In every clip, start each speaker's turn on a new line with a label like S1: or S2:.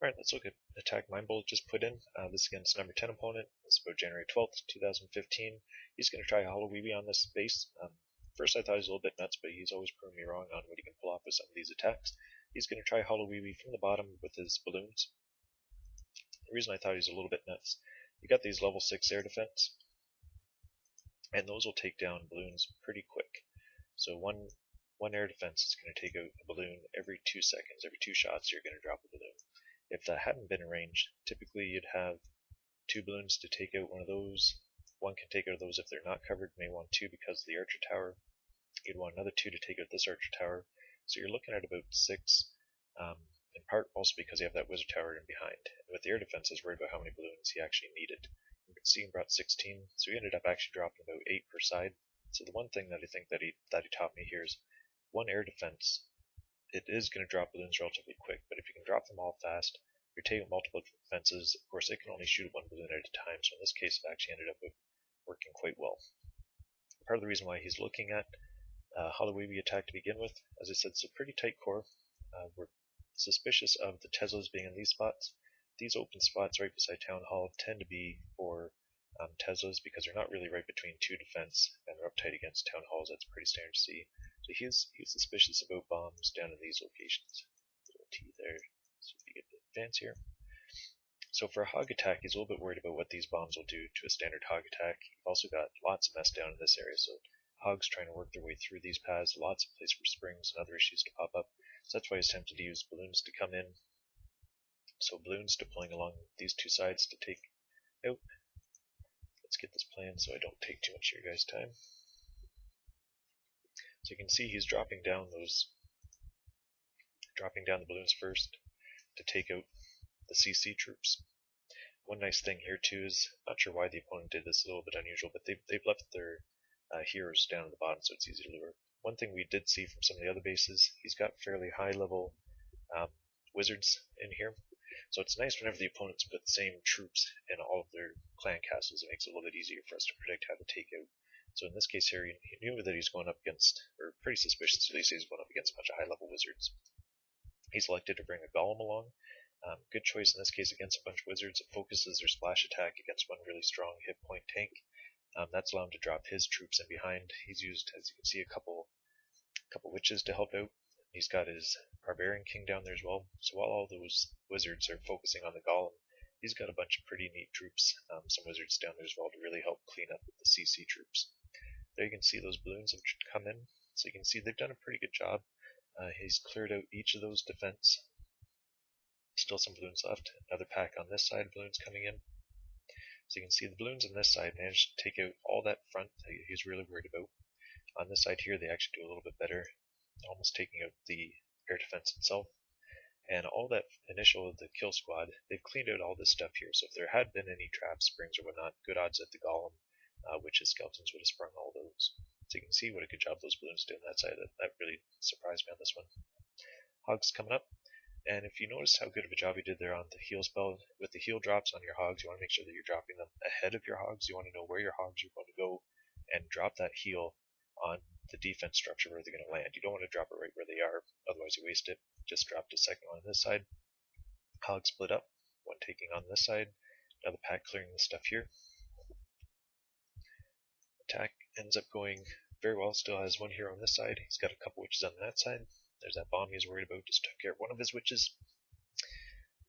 S1: Alright, let's look at attack Mindbullet just put in. This is against number 10 opponent. This is about January 12th, 2015. He's going to try HoLoWiWi on this base. First I thought he was a little bit nuts, but he's always proven me wrong on what he can pull off with some of these attacks. He's going to try HoLoWiWi from the bottom with his balloons. The reason I thought he was a little bit nuts, you got these level 6 air defense, and those will take down balloons pretty quick. So one air defense is going to take out a balloon every 2 seconds. Every 2 shots you're going to drop a balloon. If that hadn't been arranged, typically you'd have 2 balloons to take out one of those. One can take out those if they're not covered, may want 2 because of the archer tower. You'd want another 2 to take out this archer tower. So you're looking at about 6, in part also because you have that wizard tower in behind. And with the air defense, I was worried about how many balloons he actually needed. You can see he brought 16, so he ended up actually dropping about 8 per side. So the one thing that I think that he taught me here is one air defense. It is going to drop balloons relatively quick, but if you can drop them all fast, you're taking multiple defenses. Of course, it can only shoot one balloon at a time, so in this case it actually ended up working quite well. Part of the reason why he's looking at HoLoWiWi attack to begin with, as I said, it's a pretty tight core. We're suspicious of the Teslas being in these spots. These open spots right beside Town Hall tend to be for Teslas because they're not really right between 2 defense and they're up tight against Town Halls. That's pretty standard to see. So he's suspicious about bombs down in these locations. Little T there, so if you get the advance here. So for a hog attack, he's a little bit worried about what these bombs will do to a standard hog attack. You've also got lots of mess down in this area, so hogs trying to work their way through these paths, lots of place for springs and other issues to pop up. So that's why he's tempted to use balloons to come in. So balloons deploying along these 2 sides to take out. Let's get this planned so I don't take too much of your guys' time. So you can see he's dropping down the balloons first to take out the CC troops. One nice thing here too is, not sure why the opponent did this, a little bit unusual, but they've left their heroes down at the bottom so it's easy to lure. One thing we did see from some of the other bases, he's got fairly high level wizards in here. So it's nice whenever the opponents put the same troops in all of their clan castles. It makes it a little bit easier for us to predict how to take out. So in this case here, he knew that he's going up against, or pretty suspicious at least, he's going up against a bunch of high level wizards. He's elected to bring a golem along. Good choice in this case against a bunch of wizards. It focuses their splash attack against one really strong hit point tank. That's allowed him to drop his troops in behind. He's used, as you can see, a couple witches to help out. He's got his barbarian king down there as well. So while all those wizards are focusing on the golem, he's got a bunch of pretty neat troops, some wizards down there as well to really help clean up the CC troops. There you can see those balloons have come in. So you can see they've done a pretty good job. He's cleared out each of those defense. Still some balloons left. Another pack on this side, balloons coming in. So you can see the balloons on this side managed to take out all that front that he's really worried about. On this side here, they actually do a little bit better, almost taking out the air defense itself. And all that initial of the kill squad, they've cleaned out all this stuff here. So if there had been any traps, springs, or whatnot, good odds that the golem, witches, skeletons would have sprung all those. So you can see what a good job those balloons did on that side. That really surprised me on this one. Hogs coming up. And if you notice how good of a job he did there on the heal spell, with the heal drops on your hogs, you want to make sure that you're dropping them ahead of your hogs. You want to know where your hogs are going to go and drop that heal on the defense structure where they're going to land. You don't want to drop it right where they are, otherwise you waste it. Just dropped a second one on this side. Hogs split up, one taking on this side, another pack clearing the stuff here. Attack ends up going very well, still has one hero on this side. He's got a couple witches on that side. There's that bomb he's worried about, just took care of one of his witches.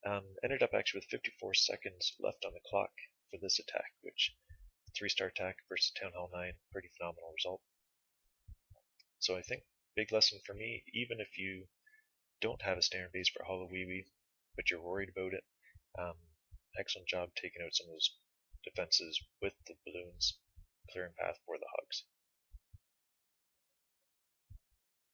S1: Ended up actually with 54 seconds left on the clock for this attack, which 3-star attack versus Town Hall 9, pretty phenomenal result. So I think, big lesson for me, even if you don't have a standard base for HoLoWiWi, but you're worried about it, excellent job taking out some of those defenses with the balloons, clearing path for the hogs.